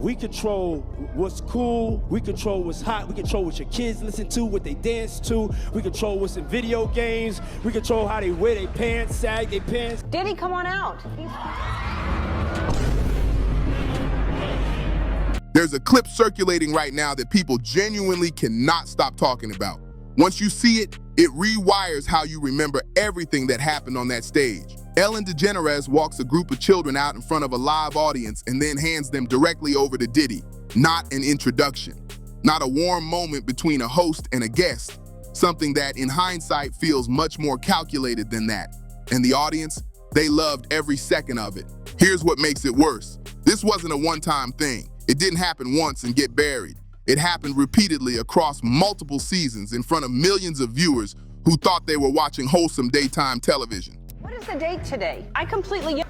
We control what's cool, we control what's hot, we control what your kids listen to, what they dance to, we control what's in video games, we control how they wear their pants, sag their pants. Diddy, come on out. There's a clip circulating right now that people genuinely cannot stop talking about. Once you see it, it rewires how you remember everything that happened on that stage. Ellen DeGeneres walks a group of children out in front of a live audience and then hands them directly over to Diddy. Not an introduction, not a warm moment between a host and a guest, something that in hindsight feels much more calculated than that. And the audience, they loved every second of it. Here's what makes it worse. This wasn't a one-time thing. It didn't happen once and get buried. It happened repeatedly across multiple seasons in front of millions of viewers who thought they were watching wholesome daytime television. What is the date today?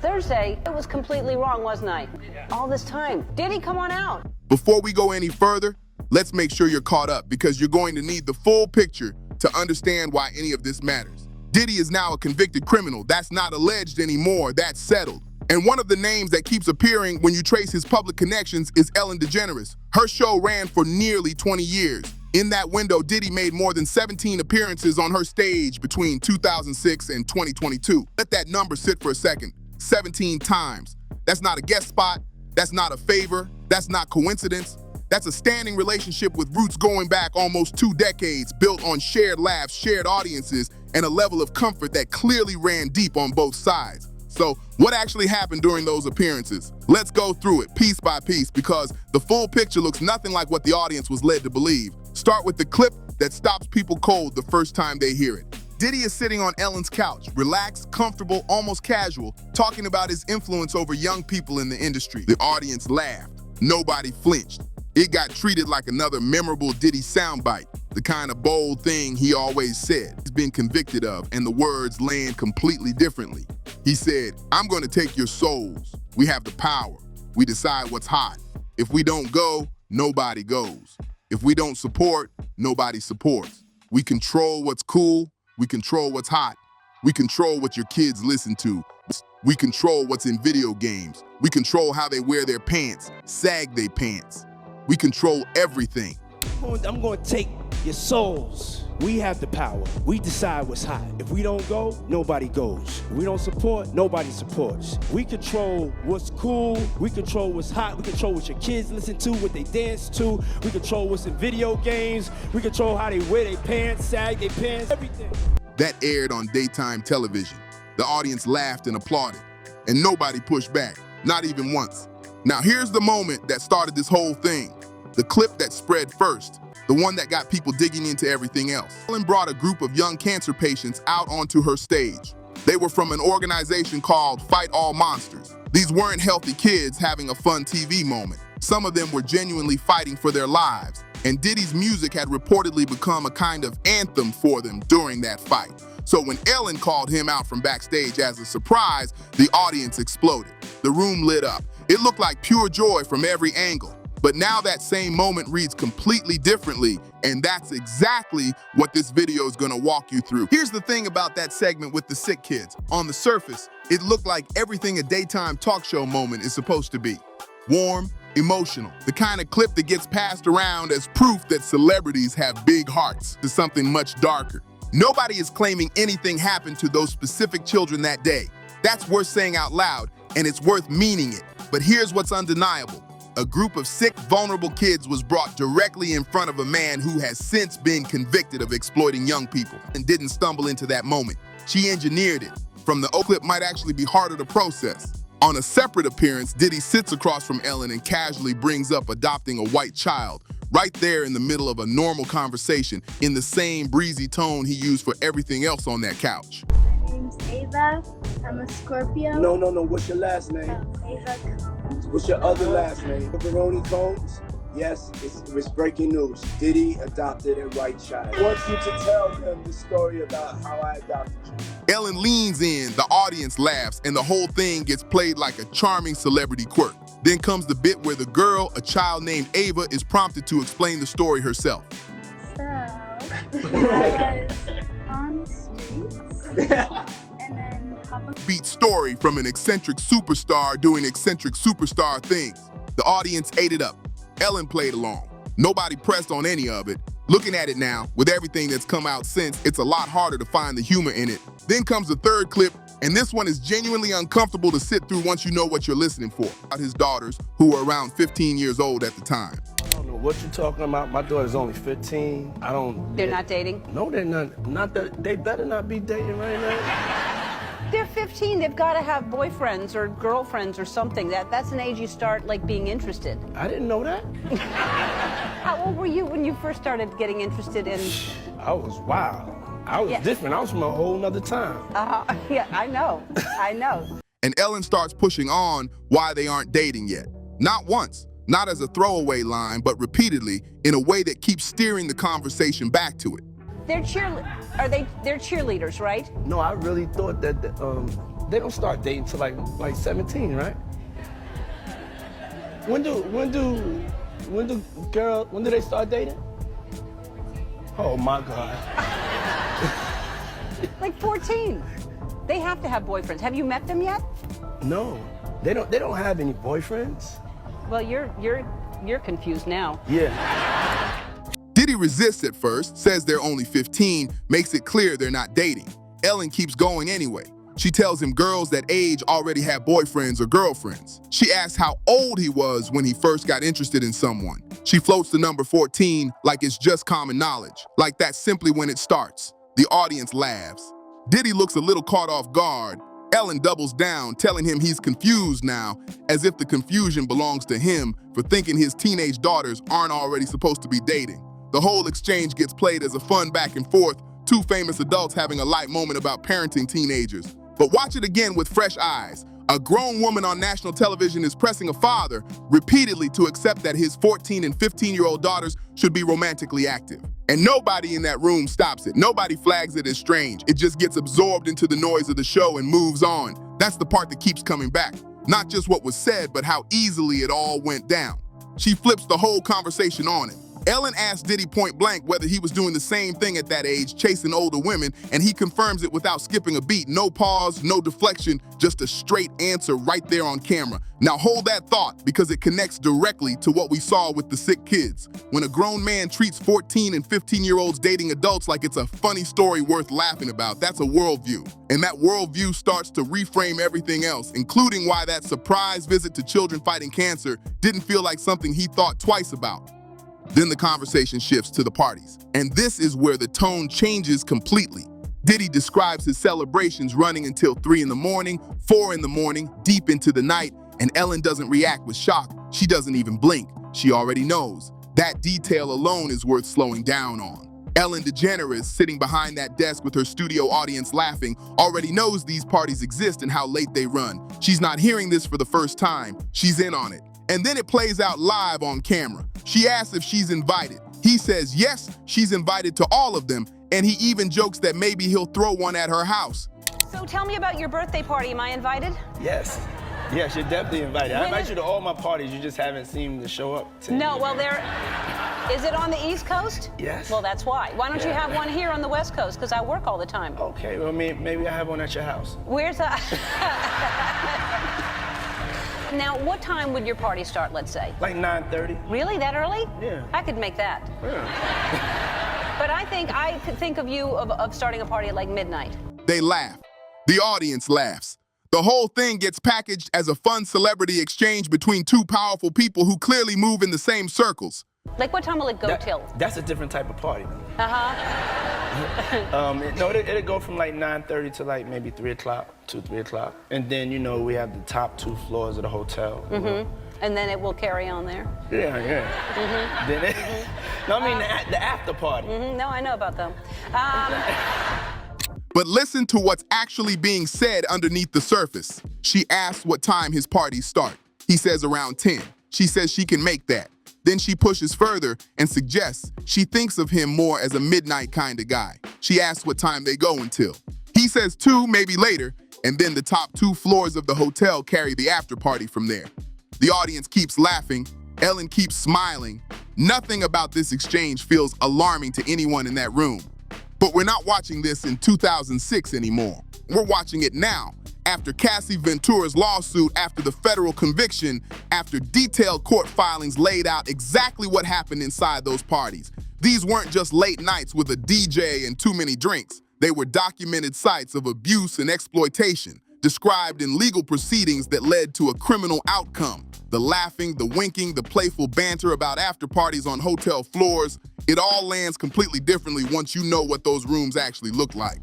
Thursday. It was completely wrong, wasn't I? All this time. Diddy, come on out. Before we go any further, let's make sure you're caught up because you're going to need the full picture to understand why any of this matters. Diddy is now a convicted criminal. That's not alleged anymore, that's settled. And one of the names that keeps appearing when you trace his public connections is Ellen DeGeneres. Her show ran for nearly 20 years. In that window, Diddy made more than 17 appearances on her stage between 2006 and 2022. Let that number sit for a second. 17 times. That's not a guest spot. That's not a favor. That's not coincidence. That's a standing relationship with roots going back almost 2 decades, built on shared laughs, shared audiences, and a level of comfort that clearly ran deep on both sides. So what actually happened during those appearances? Let's go through it piece by piece because the full picture looks nothing like what the audience was led to believe. Start with the clip that stops people cold the first time they hear it. Diddy is sitting on Ellen's couch, relaxed, comfortable, almost casual, talking about his influence over young people in the industry. The audience laughed. Nobody flinched. It got treated like another memorable Diddy soundbite, the kind of bold thing he always said he's been convicted of, and the words land completely differently. He said, "I'm going to take your souls. We have the power. We decide what's hot. If we don't go, nobody goes. If we don't support, nobody supports. We control what's cool. We control what's hot. We control what your kids listen to. We control what's in video games. We control how they wear their pants, sag their pants. We control everything." I'm going to take your souls. We have the power. We decide what's hot. If we don't go, nobody goes. If we don't support, nobody supports. We control what's cool. We control what's hot. We control what your kids listen to, what they dance to. We control what's in video games. We control how they wear their pants, sag their pants, everything. That aired on daytime television. The audience laughed and applauded, and nobody pushed back, not even once. Now here's the moment that started this whole thing. The clip that spread first, the one that got people digging into everything else. Ellen brought a group of young cancer patients out onto her stage. They were from an organization called Fight All Monsters. These weren't healthy kids having a fun TV moment. Some of them were genuinely fighting for their lives, and Diddy's music had reportedly become a kind of anthem for them during that fight. So when Ellen called him out from backstage as a surprise, the audience exploded. The room lit up. It looked like pure joy from every angle. But now that same moment reads completely differently, and that's exactly what this video is gonna walk you through. Here's the thing about that segment with the sick kids. On the surface, it looked like everything a daytime talk show moment is supposed to be. Warm, emotional, the kind of clip that gets passed around as proof that celebrities have big hearts, to something much darker. Nobody is claiming anything happened to those specific children that day. That's worth saying out loud, and it's worth meaning it. But here's what's undeniable. A group of sick, vulnerable kids was brought directly in front of a man who has since been convicted of exploiting young people and didn't stumble into that moment. She engineered it. From the clip might actually be harder to process. On a separate appearance, Diddy sits across from Ellen and casually brings up adopting a white child, right there in the middle of a normal conversation, in the same breezy tone he used for everything else on that couch. My name's Ava. I'm a Scorpio. No. What's your last name? Ava Combs. What's your other last name? Veroni Combs? Yes, it's breaking news. Diddy adopted a white child. I want you to tell them the story about how I adopted you. Ellen leans in, the audience laughs, and the whole thing gets played like a charming celebrity quirk. Then comes the bit where the girl, a child named Ava, is prompted to explain the story herself. So, I was on the streets, and then Beat story from an eccentric superstar doing eccentric superstar things. The audience ate it up. Ellen played along. Nobody pressed on any of it. Looking at it now, with everything that's come out since, it's a lot harder to find the humor in it. Then comes the third clip, and this one is genuinely uncomfortable to sit through once you know what you're listening for. About his daughters, who were around 15 years old at the time. I don't know what you're talking about. My daughter's only 15. They're not dating? No, they're not. Not that. They better not be dating right now. They're 15. They've got to have boyfriends or girlfriends or something. That's an age you start, like, being interested. I didn't know that. How old were you when you first started getting interested in... I was wild. I was different. I was from a whole nother time. Yeah, I know. I know. And Ellen starts pushing on why they aren't dating yet. Not once, not as a throwaway line, but repeatedly in a way that keeps steering the conversation back to it. They're cheerleaders, right? No, I really thought that they don't start dating till like 17, right? When do they start dating? Oh my God. Like 14. They have to have boyfriends. Have you met them yet? No, they don't have any boyfriends. Well, you're confused now. Yeah. Diddy resists at first, says they're only 15, makes it clear they're not dating. Ellen keeps going anyway. She tells him girls that age already have boyfriends or girlfriends. She asks how old he was when he first got interested in someone. She floats the number 14 like it's just common knowledge, like that's simply when it starts. The audience laughs. Diddy looks a little caught off guard. Ellen doubles down, telling him he's confused now, as if the confusion belongs to him for thinking his teenage daughters aren't already supposed to be dating. The whole exchange gets played as a fun back and forth, two famous adults having a light moment about parenting teenagers. But watch it again with fresh eyes. A grown woman on national television is pressing a father repeatedly to accept that his 14 and 15-year-old daughters should be romantically active. And nobody in that room stops it. Nobody flags it as strange. It just gets absorbed into the noise of the show and moves on. That's the part that keeps coming back. Not just what was said, but how easily it all went down. She flips the whole conversation on him. Ellen asked Diddy point blank whether he was doing the same thing at that age, chasing older women, and he confirms it without skipping a beat. No pause, no deflection, just a straight answer right there on camera. Now hold that thought, because it connects directly to what we saw with the sick kids. When a grown man treats 14 and 15-year-olds dating adults like it's a funny story worth laughing about, that's a worldview. And that worldview starts to reframe everything else, including why that surprise visit to children fighting cancer didn't feel like something he thought twice about. Then the conversation shifts to the parties. And this is where the tone changes completely. Diddy describes his celebrations running until 3 in the morning, 4 in the morning, deep into the night, and Ellen doesn't react with shock. She doesn't even blink. She already knows. That detail alone is worth slowing down on. Ellen DeGeneres, sitting behind that desk with her studio audience laughing, already knows these parties exist and how late they run. She's not hearing this for the first time. She's in on it. And then it plays out live on camera. She asks if she's invited. He says yes, she's invited to all of them, and he even jokes that maybe he'll throw one at her house. So tell me about your birthday party. Am I invited? Yes. Yes, you're definitely invited. I invite you to all my parties. You just haven't seemed to show up to. No, well, is it on the East Coast? Yes. Well, that's why. Why don't you have one here on the West Coast? Because I work all the time. Okay, well, maybe I have one at your house. Where's that? Now, what time would your party start, let's say? Like 9:30. Really? That early? Yeah. I could make that. Yeah. But I could think of you of starting a party at like midnight. They laugh. The audience laughs. The whole thing gets packaged as a fun celebrity exchange between two powerful people who clearly move in the same circles. Like, what time will it go till? That's a different type of party. No, it'll go from like 9:30 to like maybe 3 o'clock, 3 o'clock. And then, you know, we have the top 2 floors of the hotel. And then it will carry on there? Yeah. Then no, I mean the after party. No, I know about them. But listen to what's actually being said underneath the surface. She asks what time his parties start. He says around 10. She says she can make that. Then she pushes further and suggests she thinks of him more as a midnight kind of guy. She asks what time they go until. He says 2, maybe later, and then the top 2 floors of the hotel carry the after party from there. The audience keeps laughing. Ellen keeps smiling. Nothing about this exchange feels alarming to anyone in that room. But we're not watching this in 2006 anymore. We're watching it now. After Cassie Ventura's lawsuit, after the federal conviction, after detailed court filings laid out exactly what happened inside those parties. These weren't just late nights with a DJ and too many drinks. They were documented sites of abuse and exploitation, described in legal proceedings that led to a criminal outcome. The laughing, the winking, the playful banter about after parties on hotel floors, it all lands completely differently once you know what those rooms actually look like.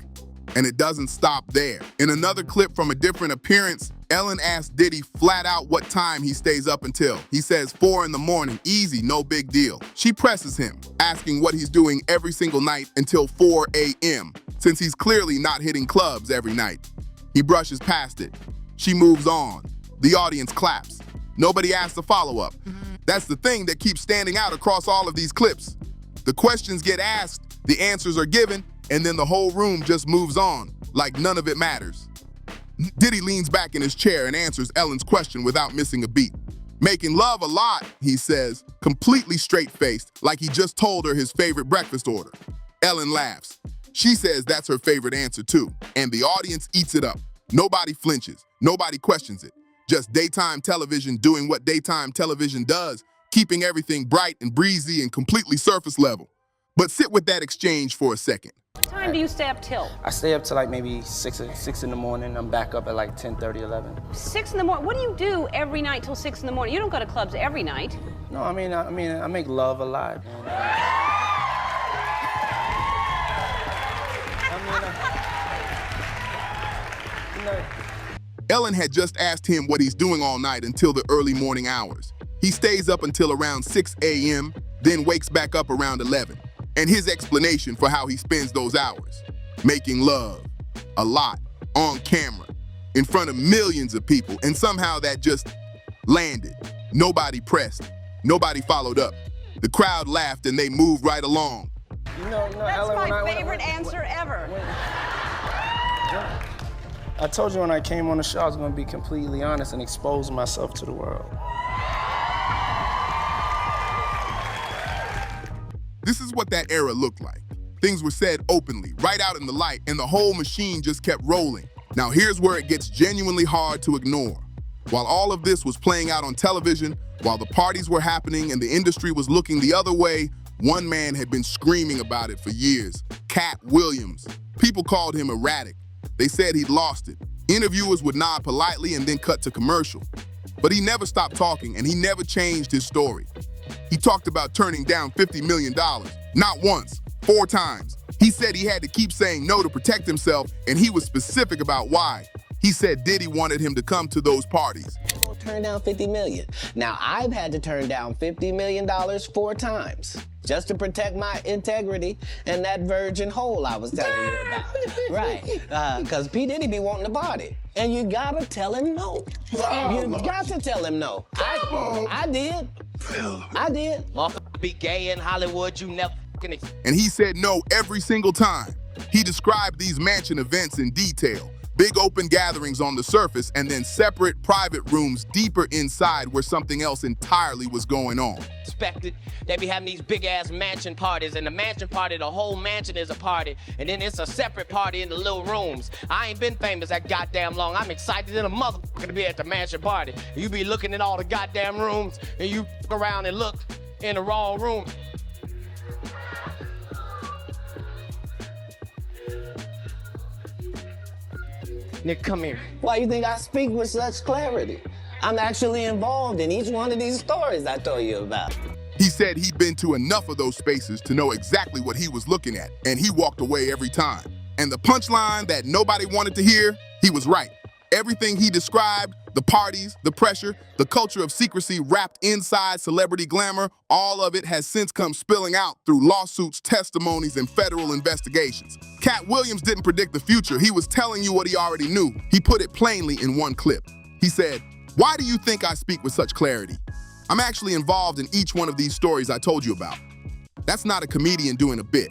And it doesn't stop there. In another clip from a different appearance, Ellen asks Diddy flat out what time he stays up until. He says 4 in the morning, easy, no big deal. She presses him, asking what he's doing every single night until 4 a.m., since he's clearly not hitting clubs every night. He brushes past it. She moves on. The audience claps. Nobody asks a follow-up. That's the thing that keeps standing out across all of these clips. The questions get asked, the answers are given, and then the whole room just moves on, like none of it matters. Diddy leans back in his chair and answers Ellen's question without missing a beat. Making love a lot, he says, completely straight-faced, like he just told her his favorite breakfast order. Ellen laughs. She says that's her favorite answer too, and the audience eats it up. Nobody flinches, nobody questions it. Just daytime television doing what daytime television does, keeping everything bright and breezy and completely surface level. But sit with that exchange for a second. What time do you stay up till? I stay up till like maybe 6 in the morning. I'm back up at like 10:30, 11. 6 in the morning? What do you do every night till 6 in the morning? You don't go to clubs every night. No, I mean, I make love a lot. Ellen had just asked him what he's doing all night until the early morning hours. He stays up until around 6 a.m., then wakes back up around 11. And his explanation for how he spends those hours: making love, a lot, on camera, in front of millions of people, and somehow that just landed. Nobody pressed, nobody followed up. The crowd laughed and they moved right along. That's Ellen, my favorite answer ever. I told you when I came on the show I was gonna be completely honest and expose myself to the world. This is what that era looked like. Things were said openly, right out in the light, and the whole machine just kept rolling. Now here's where it gets genuinely hard to ignore. While all of this was playing out on television, while the parties were happening and the industry was looking the other way, one man had been screaming about it for years: Cat Williams. People called him erratic. They said he'd lost it. Interviewers would nod politely and then cut to commercial. But he never stopped talking, and he never changed his story. He talked about turning down $50 million, not once, 4 times. He said he had to keep saying no to protect himself, and he was specific about why. He said Diddy wanted him to come to those parties. Turn down $50 million. Now, I've had to turn down $50 million 4 times just to protect my integrity and that virgin hole I was telling you about. Right, because P. Diddy be wanting to party. And you gotta tell him no. You got to tell him no. I did. I did. Be gay in Hollywood, you never fucking. And he said no every single time. He described these mansion events in detail. Big open gatherings on the surface, and then separate private rooms deeper inside where something else entirely was going on. Expected. They be having these big-ass mansion parties, and the mansion party, the whole mansion is a party, and then it's a separate party in the little rooms. I ain't been famous that goddamn long. I'm excited than a motherfucker to be at the mansion party. You be looking at all the goddamn rooms, and you around and look in the wrong room. Nick, come here. Why you think I speak with such clarity? I'm actually involved in each one of these stories I told you about. He said he'd been to enough of those spaces to know exactly what he was looking at, and he walked away every time. And the punchline that nobody wanted to hear, he was right. Everything he described, the parties, the pressure, the culture of secrecy wrapped inside celebrity glamour, all of it has since come spilling out through lawsuits, testimonies, and federal investigations. Cat Williams didn't predict the future. He was telling you what he already knew. He put it plainly in one clip. He said, "Why do you think I speak with such clarity? I'm actually involved in each one of these stories I told you about." That's not a comedian doing a bit.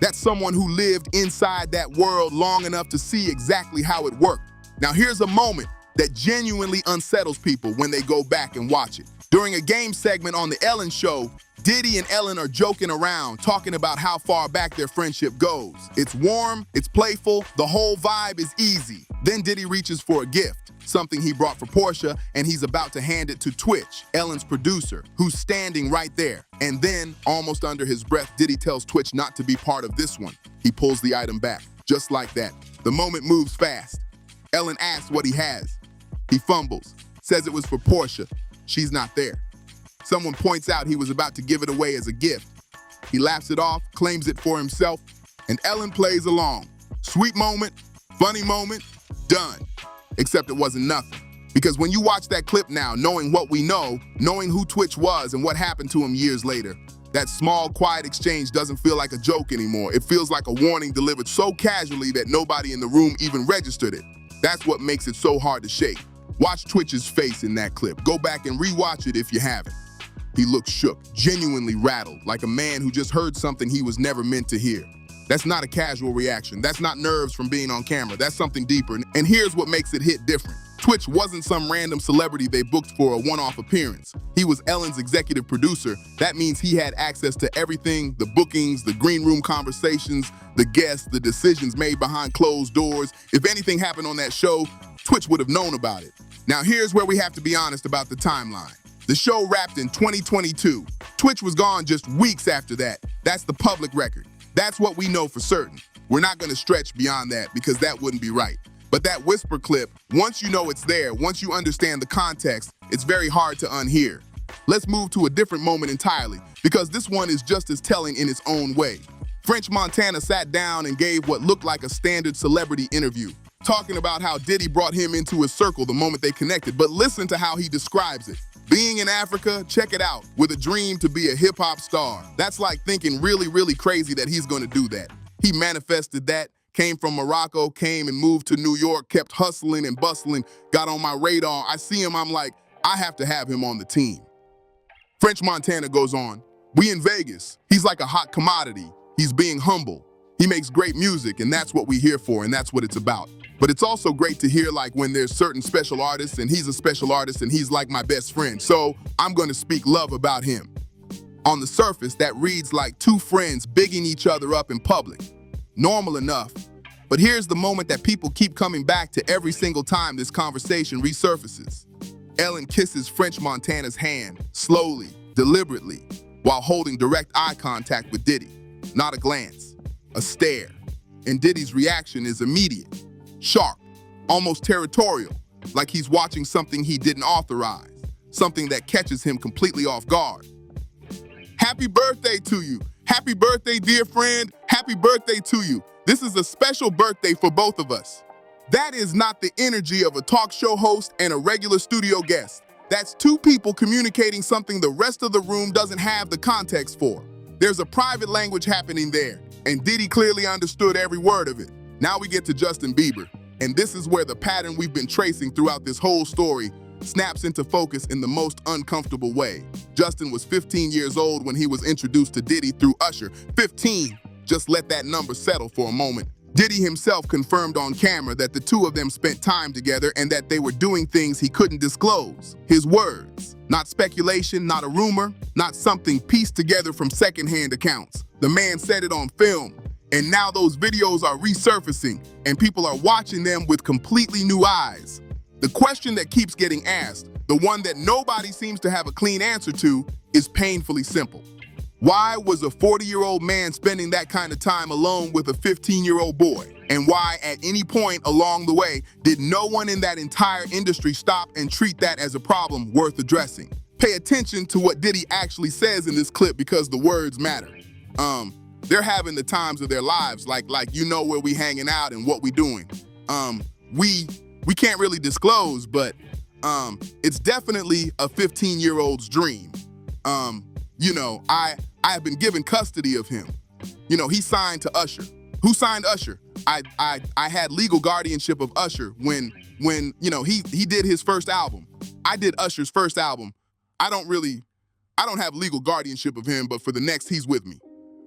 That's someone who lived inside that world long enough to see exactly how it worked. Now here's a moment that genuinely unsettles people when they go back and watch it. During a game segment on The Ellen Show, Diddy and Ellen are joking around, talking about how far back their friendship goes. It's warm, it's playful, the whole vibe is easy. Then Diddy reaches for a gift, something he brought for Portia, and he's about to hand it to Twitch, Ellen's producer, who's standing right there. And then, almost under his breath, Diddy tells Twitch not to be part of this one. He pulls the item back, just like that. The moment moves fast. Ellen asks what he has. He fumbles, says it was for Portia. She's not there. Someone points out he was about to give it away as a gift. He laughs it off, claims it for himself, and Ellen plays along. Sweet moment, funny moment, done. Except it wasn't nothing. Because when you watch that clip now, knowing what we know, knowing who Twitch was and what happened to him years later, that small, quiet exchange doesn't feel like a joke anymore. It feels like a warning delivered so casually that nobody in the room even registered it. That's what makes it so hard to shake. Watch Twitch's face in that clip. Go back and rewatch it if you haven't. He looks shook, genuinely rattled, like a man who just heard something he was never meant to hear. That's not a casual reaction. That's not nerves from being on camera. That's something deeper. And here's what makes it hit different. Twitch wasn't some random celebrity they booked for a one-off appearance. He was Ellen's executive producer. That means he had access to everything, the bookings, the green room conversations, the guests, the decisions made behind closed doors. If anything happened on that show, Twitch would have known about it. Now here's where we have to be honest about the timeline. The show wrapped in 2022. Twitch was gone just weeks after that. That's the public record. That's what we know for certain. We're not gonna stretch beyond that because that wouldn't be right. But that whisper clip, once you know it's there, once you understand the context, it's very hard to unhear. Let's move to a different moment entirely, because this one is just as telling in its own way. French Montana sat down and gave what looked like a standard celebrity interview, talking about how Diddy brought him into his circle the moment they connected, but listen to how he describes it. Being in Africa, check it out, with a dream to be a hip-hop star. That's like thinking really, really crazy that he's gonna do that. He manifested that, came from Morocco, came and moved to New York, kept hustling and bustling, got on my radar. I see him, I'm like, I have to have him on the team. French Montana goes on, we in Vegas, he's like a hot commodity. He's being humble. He makes great music, and that's what we're here for, and that's what it's about. But it's also great to hear like when there's certain special artists and he's a special artist and he's like my best friend. So I'm gonna speak love about him. On the surface, that reads like two friends bigging each other up in public. Normal enough. But here's the moment that people keep coming back to every single time this conversation resurfaces. Ellen kisses French Montana's hand, slowly, deliberately, while holding direct eye contact with Diddy. Not a glance, a stare. And Diddy's reaction is immediate, sharp, almost territorial, like he's watching something he didn't authorize, something that catches him completely off guard. Happy birthday to you. Happy birthday, dear friend. Happy birthday to you. This is a special birthday for both of us. That is not the energy of a talk show host and a regular studio guest. That's two people communicating something the rest of the room doesn't have the context for. There's a private language happening there, and Diddy clearly understood every word of it. Now we get to Justin Bieber, and this is where the pattern we've been tracing throughout this whole story snaps into focus in the most uncomfortable way. Justin was 15 years old when he was introduced to Diddy through Usher. 15! Just let that number settle for a moment. Diddy himself confirmed on camera that the two of them spent time together and that they were doing things he couldn't disclose. His words. Not speculation, not a rumor, not something pieced together from secondhand accounts. The man said it on film, and now those videos are resurfacing, and people are watching them with completely new eyes. The question that keeps getting asked, the one that nobody seems to have a clean answer to, is painfully simple. Why was a 40-year-old man spending that kind of time alone with a 15-year-old boy? And why, at any point along the way, did no one in that entire industry stop and treat that as a problem worth addressing? Pay attention to what Diddy actually says in this clip because the words matter. They're having the times of their lives, like you know where we hanging out and what we doing. We can't really disclose, but it's definitely a 15-year-old's dream. I have been given custody of him. You know, he signed to Usher. Who signed Usher? I had legal guardianship of Usher when he did his first album. I did Usher's first album. I don't have legal guardianship of him, but for the next, he's with me.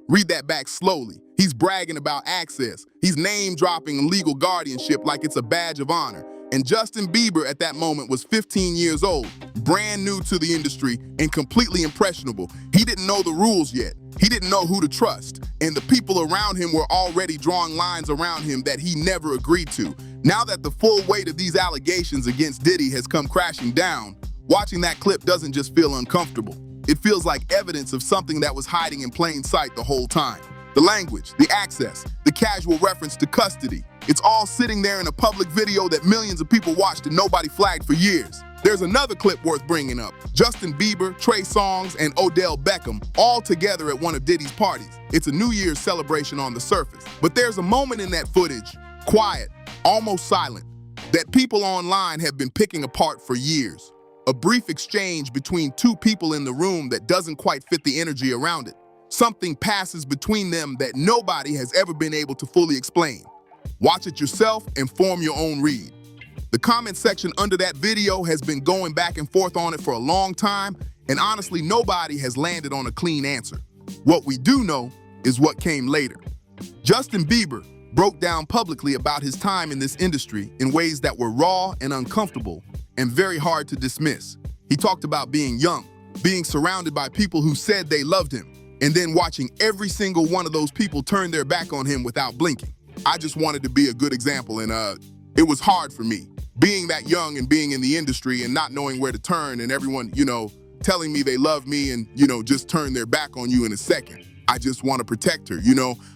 Read that back slowly. He's bragging about access. He's name-dropping legal guardianship like it's a badge of honor. And Justin Bieber at that moment was 15 years old, brand new to the industry and completely impressionable. He didn't know the rules yet. He didn't know who to trust. And the people around him were already drawing lines around him that he never agreed to. Now that the full weight of these allegations against Diddy has come crashing down, watching that clip doesn't just feel uncomfortable. It feels like evidence of something that was hiding in plain sight the whole time. The language, the access, the casual reference to custody. It's all sitting there in a public video that millions of people watched and nobody flagged for years. There's another clip worth bringing up. Justin Bieber, Trey Songz, and Odell Beckham all together at one of Diddy's parties. It's a New Year's celebration on the surface. But there's a moment in that footage, quiet, almost silent, that people online have been picking apart for years. A brief exchange between two people in the room that doesn't quite fit the energy around it. Something passes between them that nobody has ever been able to fully explain. Watch it yourself and form your own read. The comment section under that video has been going back and forth on it for a long time, and honestly, nobody has landed on a clean answer. What we do know is what came later. Justin Bieber broke down publicly about his time in this industry in ways that were raw and uncomfortable and very hard to dismiss. He talked about being young, being surrounded by people who said they loved him, and then watching every single one of those people turn their back on him without blinking. I just wanted to be a good example, and it was hard for me. Being that young and being in the industry and not knowing where to turn and everyone, telling me they love me and, just turn their back on you in a second. I just want to protect her,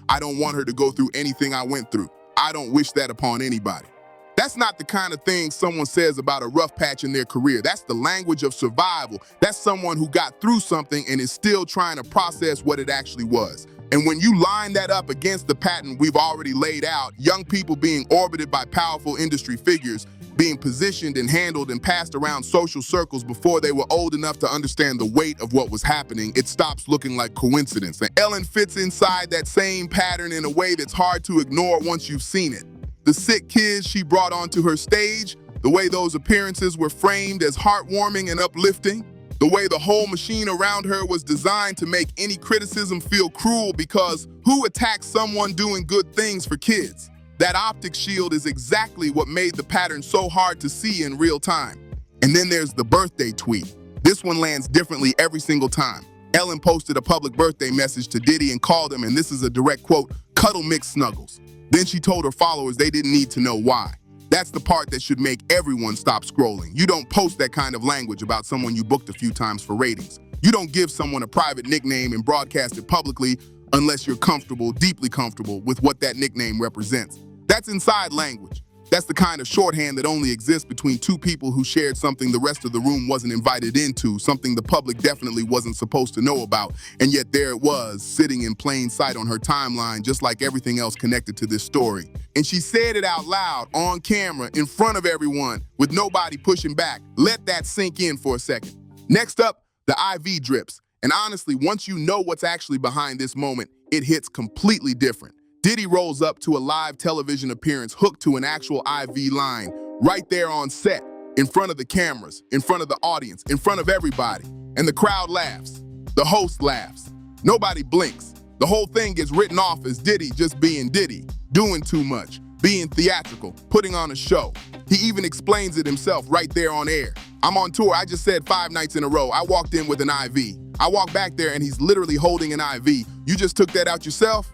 I don't want her to go through anything I went through. I don't wish that upon anybody. That's not the kind of thing someone says about a rough patch in their career. That's the language of survival. That's someone who got through something and is still trying to process what it actually was. And when you line that up against the pattern we've already laid out, young people being orbited by powerful industry figures, being positioned and handled and passed around social circles before they were old enough to understand the weight of what was happening, it stops looking like coincidence. And Ellen fits inside that same pattern in a way that's hard to ignore once you've seen it. The sick kids she brought onto her stage, the way those appearances were framed as heartwarming and uplifting, the way the whole machine around her was designed to make any criticism feel cruel because who attacks someone doing good things for kids? That optic shield is exactly what made the pattern so hard to see in real time. And then there's the birthday tweet. This one lands differently every single time. Ellen posted a public birthday message to Diddy and called him, and this is a direct quote, "cuddle mixed snuggles." Then she told her followers they didn't need to know why. That's the part that should make everyone stop scrolling. You don't post that kind of language about someone you booked a few times for ratings. You don't give someone a private nickname and broadcast it publicly unless you're comfortable, deeply comfortable with what that nickname represents. That's inside language. That's the kind of shorthand that only exists between two people who shared something the rest of the room wasn't invited into, something the public definitely wasn't supposed to know about, and yet there it was, sitting in plain sight on her timeline, just like everything else connected to this story. And she said it out loud, on camera, in front of everyone, with nobody pushing back. Let that sink in for a second. Next up, the IV drips. And honestly, once you know what's actually behind this moment, it hits completely different. Diddy rolls up to a live television appearance hooked to an actual IV line, right there on set, in front of the cameras, in front of the audience, in front of everybody. And the crowd laughs. The host laughs. Nobody blinks. The whole thing gets written off as Diddy just being Diddy, doing too much, being theatrical, putting on a show. He even explains it himself right there on air. I'm on tour, I just said 5 nights in a row. I walked in with an IV. I walk back there and he's literally holding an IV. You just took that out yourself?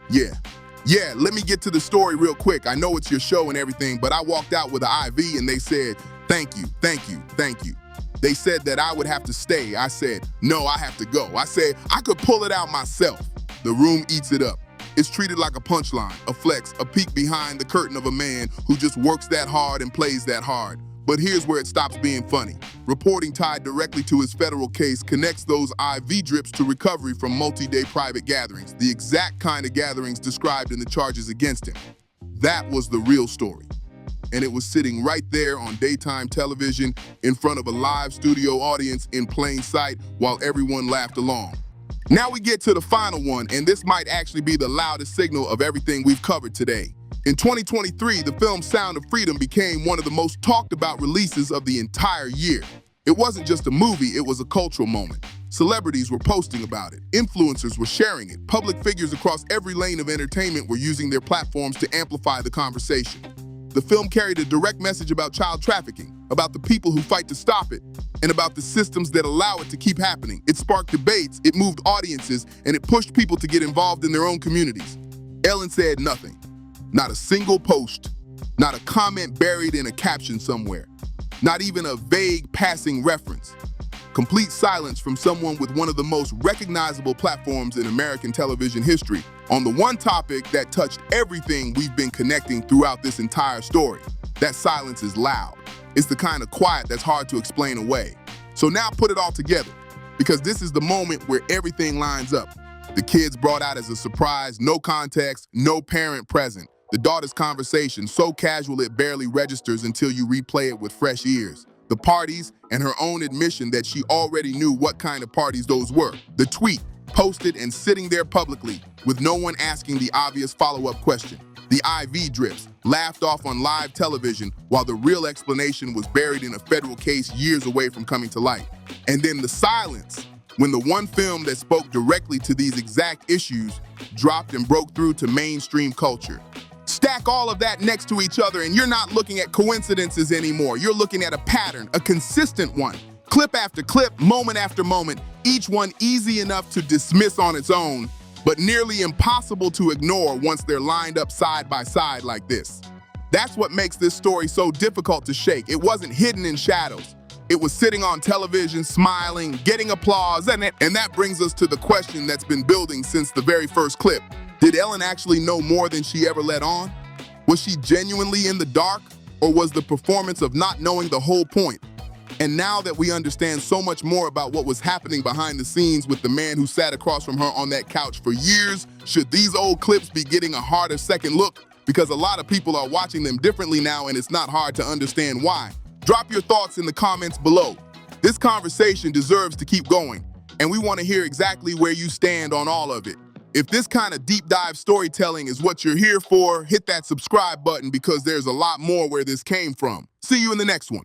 Yeah, let me get to the story real quick. I know it's your show and everything, but I walked out with an IV and they said, thank you, thank you, thank you. They said that I would have to stay. I said, no, I have to go. I said, I could pull it out myself. The room eats it up. It's treated like a punchline, a flex, a peek behind the curtain of a man who just works that hard and plays that hard. But here's where it stops being funny. Reporting tied directly to his federal case connects those IV drips to recovery from multi-day private gatherings, the exact kind of gatherings described in the charges against him. That was the real story. And it was sitting right there on daytime television in front of a live studio audience in plain sight while everyone laughed along. Now we get to the final one, and this might actually be the loudest signal of everything we've covered today. In 2023, the film Sound of Freedom became one of the most talked about releases of the entire year. It wasn't just a movie, it was a cultural moment. Celebrities were posting about it, influencers were sharing it, public figures across every lane of entertainment were using their platforms to amplify the conversation. The film carried a direct message about child trafficking, about the people who fight to stop it, and about the systems that allow it to keep happening. It sparked debates, it moved audiences, and it pushed people to get involved in their own communities. Ellen said nothing. Not a single post, not a comment buried in a caption somewhere, not even a vague passing reference. Complete silence from someone with one of the most recognizable platforms in American television history on the one topic that touched everything we've been connecting throughout this entire story. That silence is loud. It's the kind of quiet that's hard to explain away. So now put it all together, because this is the moment where everything lines up. The kids brought out as a surprise, no context, no parent present. The daughter's conversation, so casual it barely registers until you replay it with fresh ears. The parties, and her own admission that she already knew what kind of parties those were. The tweet, posted and sitting there publicly, with no one asking the obvious follow-up question. The IV drips, laughed off on live television, while the real explanation was buried in a federal case years away from coming to light. And then the silence, when the one film that spoke directly to these exact issues dropped and broke through to mainstream culture. Stack all of that next to each other and you're not looking at coincidences anymore. You're looking at a pattern, a consistent one. Clip after clip, moment after moment, each one easy enough to dismiss on its own, but nearly impossible to ignore once they're lined up side by side like this. That's what makes this story so difficult to shake. It wasn't hidden in shadows. It was sitting on television, smiling, getting applause, and that brings us to the question that's been building since the very first clip. Did Ellen actually know more than she ever let on? Was she genuinely in the dark, or was the performance of not knowing the whole point? And now that we understand so much more about what was happening behind the scenes with the man who sat across from her on that couch for years, should these old clips be getting a harder second look? Because a lot of people are watching them differently now and it's not hard to understand why. Drop your thoughts in the comments below. This conversation deserves to keep going, and we want to hear exactly where you stand on all of it. If this kind of deep dive storytelling is what you're here for, hit that subscribe button because there's a lot more where this came from. See you in the next one.